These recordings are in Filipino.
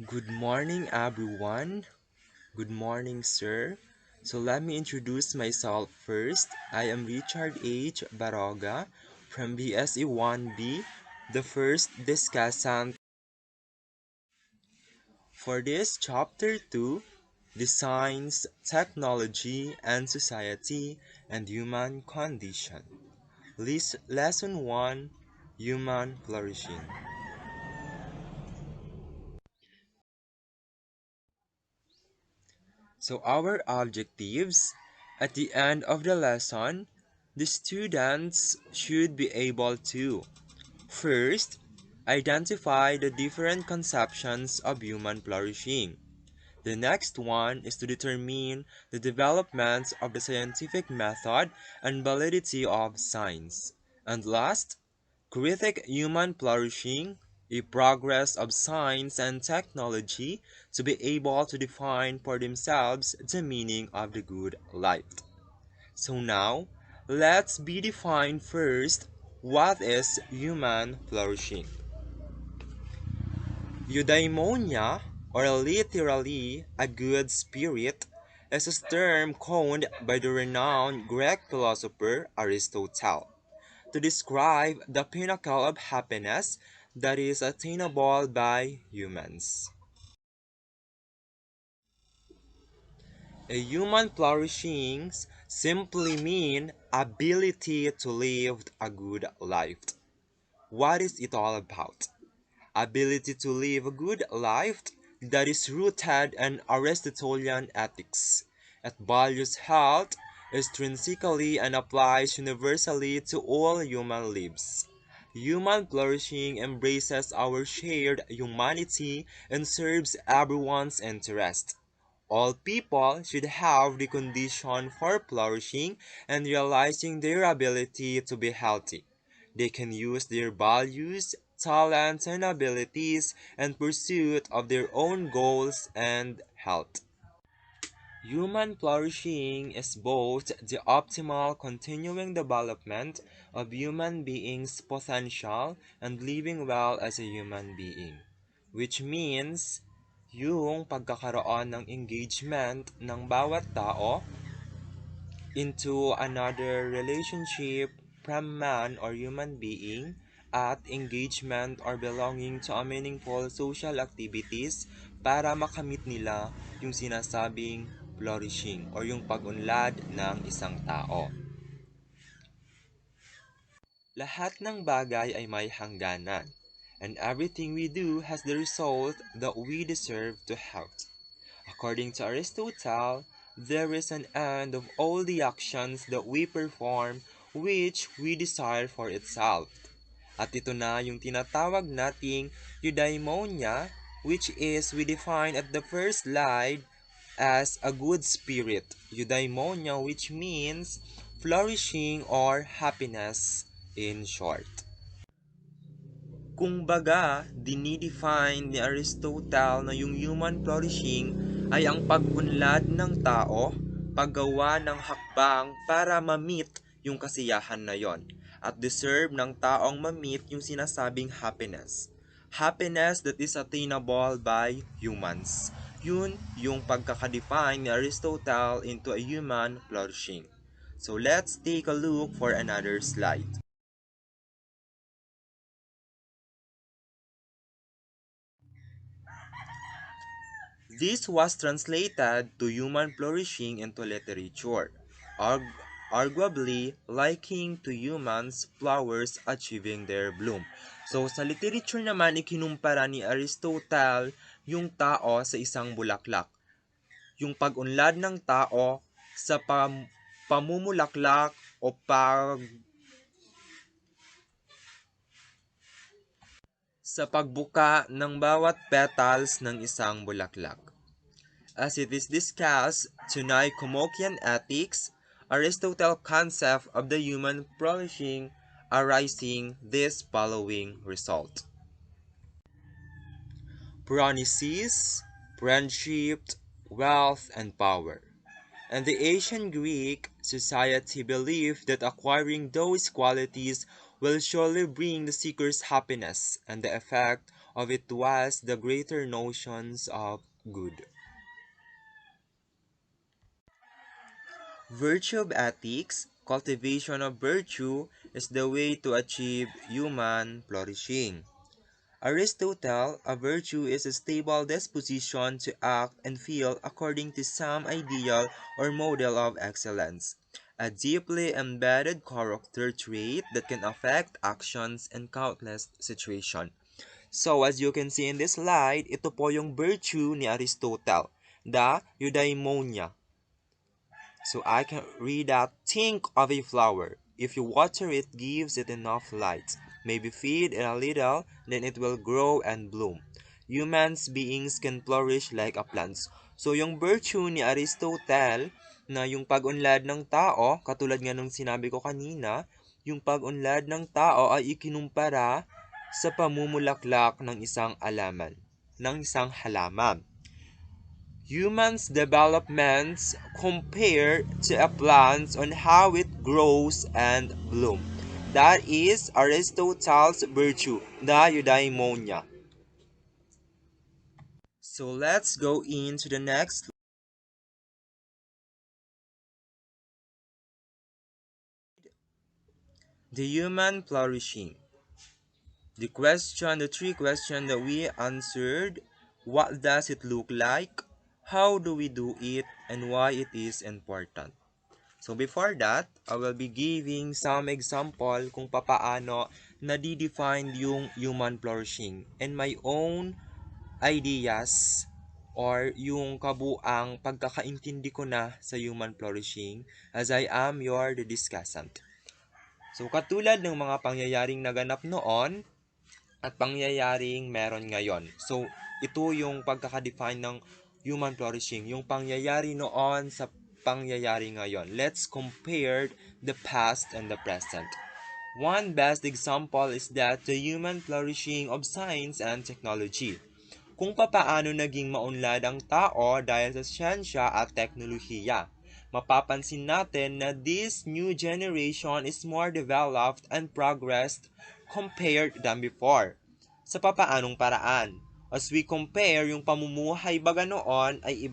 Good morning, everyone. Good morning, sir. So let me introduce myself first. I am Richard H. Baroga from BSE 1B, the first discussant for this chapter 2, the Science, Technology, and Society and Human Condition. Lesson 1, Human Flourishing. So our objectives at the end of the lesson, the students should be able to first identify the different conceptions of human flourishing. The next one is to determine the developments of the scientific method and validity of science. And last, critique human flourishing, a progress of science and technology to be able to define for themselves the meaning of the good life. So now, let's be defined first what is human flourishing. Eudaimonia, or literally a good spirit, is a term coined by the renowned Greek philosopher Aristotle to describe the pinnacle of happiness that is attainable by humans. A human flourishing simply mean ability to live a good life. What is it all about? Ability to live a good life that is rooted in Aristotelian ethics. It values health intrinsically and applies universally to all human lives. Human flourishing embraces our shared humanity and serves everyone's interest. All people should have the condition for flourishing and realizing their ability to be healthy. They can use their values, talents, and abilities in pursuit of their own goals and health. Human flourishing is both the optimal continuing development of human beings' potential and living well as a human being, which means yung pagkakaroon ng engagement ng bawat tao into another relationship from man or human being at engagement or belonging to a meaningful social activities para makamit nila yung sinasabing flourishing or yung pag-unlad ng isang tao. Lahat ng bagay ay may hangganan, and everything we do has the result that we deserve to have. According to Aristotle, there is an end of all the actions that we perform which we desire for itself. At ito na yung tinatawag nating eudaimonia, which is we define at the first slide as a good spirit. Eudaimonia, which means flourishing or happiness in short. Kung baga, dinidefine ni Aristotle na yung human flourishing ay ang pag-unlad ng tao, paggawa ng hakbang para ma-meet yung kasiyahan na yon at deserve ng taong ma-meet yung sinasabing happiness. Happiness that is attainable by humans. Yun yung pagkakadefine ni Aristotle into a human flourishing. So let's take a look for another slide. This was translated to human flourishing into literature, arg- arguably liking to humans flowers achieving their bloom. So sa literature naman, ikinumpara ni Aristotle yung tao sa isang bulaklak. Yung pag-unlad ng tao sa pamumulaklak o sa pagbuka ng bawat petals ng isang bulaklak. As it is discussed tonight, Nicomachean Ethics, Aristotle's concept of the human flourishing arising this following result. Phronesis, friendship, wealth, and power. And the ancient Greek society believed that acquiring those qualities will surely bring the seeker's happiness, and the effect of it was the greater notions of good. Virtue of ethics, cultivation of virtue, is the way to achieve human flourishing. Aristotle, a virtue is a stable disposition to act and feel according to some ideal or model of excellence, a deeply embedded character trait that can affect actions in countless situations. So as you can see in this slide, ito po yung virtue ni Aristotle, the eudaimonia. So I can read that. Think of a flower. If you water it, gives it enough light. Maybe feed it a little, then it will grow and bloom. Humans beings can flourish like a plant. So yung virtue ni Aristotle na yung pag-unlad ng tao, katulad nga nung sinabi ko kanina, yung pag-unlad ng tao ay ikinumpara sa pamumulaklak ng isang halaman. Humans' developments compare to a plant on how it grows and blooms. That is Aristotle's virtue, the eudaimonia. So let's go into the next. The human flourishing. The three questions that we answered: what does it look like? How do we do it? And why it is important. So before that, I will be giving some example kung papaano na-define yung human flourishing and my own ideas or yung kabuang pagkakaintindi ko na sa human flourishing as I am your the discussant. So katulad ng mga pangyayaring naganap noon at pangyayaring meron ngayon. So ito yung pagkaka-define ng human flourishing, yung pangyayari noon sa pangyayari ngayon. Let's compare the past and the present. One best example is that the human flourishing of science and technology. Kung papaano naging maunlad ang tao dahil sa siyensya at teknolohiya. Mapapansin natin na this new generation is more developed and progressed compared than before. Sa papaanong paraan? As we compare, yung pamumuhay baga noon ay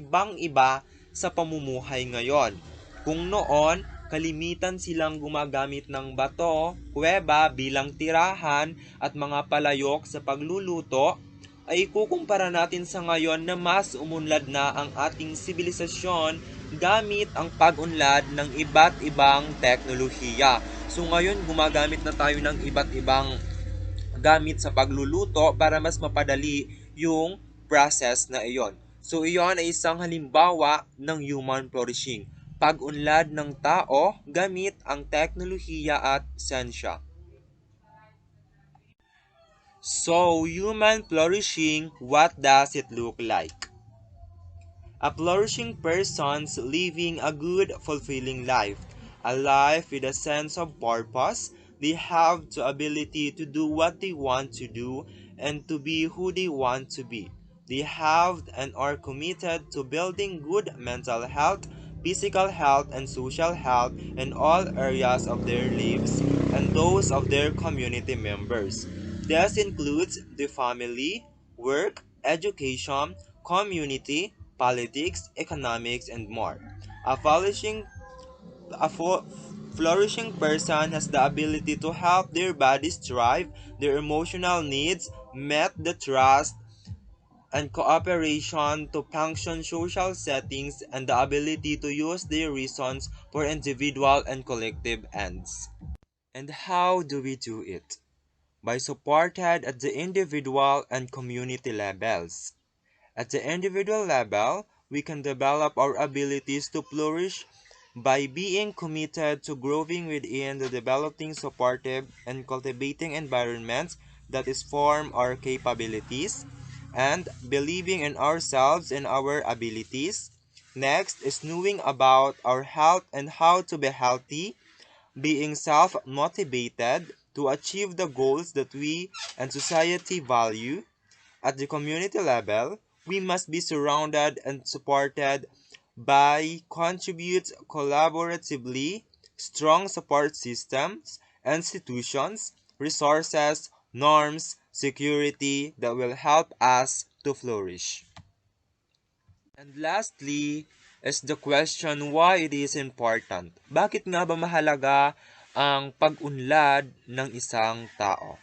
ibang-iba sa pamumuhay ngayon. Kung noon, kalimitan silang gumagamit ng bato, kuweba bilang tirahan at mga palayok sa pagluluto, ay ikukumpara natin sa ngayon na mas umunlad na ang ating sibilisasyon gamit ang pag-unlad ng iba't ibang teknolohiya. So ngayon gumagamit na tayo ng iba't ibang gamit sa pagluluto para mas mapadali yung process na iyon. So iyon ay isang halimbawa ng human flourishing. Pag-unlad ng tao gamit ang teknolohiya at siyensya. So, human flourishing, what does it look like? A flourishing person's living a good, fulfilling life. A life with a sense of purpose. They have the ability to do what they want to do and to be who they want to be. They have and are committed to building good mental health, physical health, and social health in all areas of their lives and those of their community members. This includes the family, work, education, community, politics, economics, and more. A flourishing, a flourishing person has the ability to help their bodies thrive, their emotional needs met, the trust and cooperation to function social settings, and the ability to use their reasons for individual and collective ends. And how do we do it? By supported at the individual and community levels. At the individual level, we can develop our abilities to flourish by being committed to growing within the developing supportive and cultivating environments that is form our capabilities and believing in ourselves and our abilities. Next is knowing about our health and how to be healthy, being self-motivated to achieve the goals that we and society value. At the community level, we must be surrounded and supported by contribute collaboratively, strong support systems, institutions, resources, norms, security that will help us to flourish. And lastly is the question why it is important. Bakit nga ba mahalaga ang pag-unlad ng isang tao?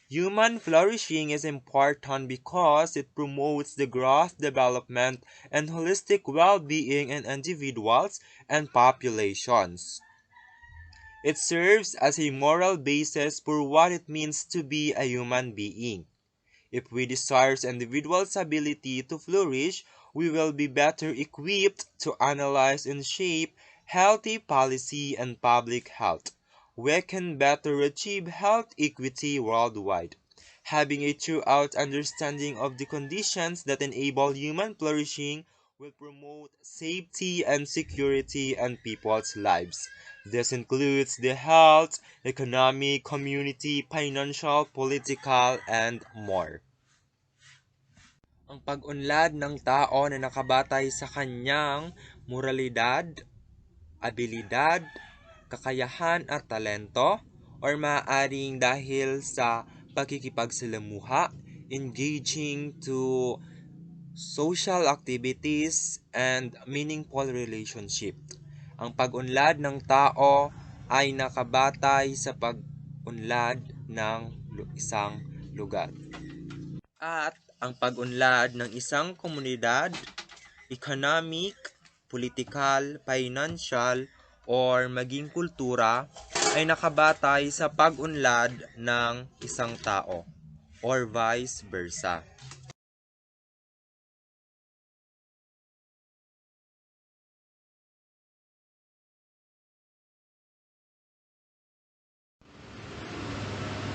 Human flourishing is important because it promotes the growth, development, and holistic well-being in individuals and populations. It serves as a moral basis for what it means to be a human being. If we desire individuals' ability to flourish, we will be better equipped to analyze and shape healthy policy and public health. We can better achieve health equity worldwide. Having a throughout understanding of the conditions that enable human flourishing will promote safety and security in people's lives. This includes the health, economic, community, financial, political, and more. Ang pag-unlad ng tao na nakabatay sa kanyang moralidad, abilidad, kakayahan at talento or maaaring dahil sa pakikipagsalamuha, engaging to social activities and meaningful relationship. Ang pag-unlad ng tao ay nakabatay sa pag-unlad ng isang lugar. At ang pag-unlad ng isang komunidad, economic, political, financial, or maging kultura ay nakabatay sa pag-unlad ng isang tao or vice versa.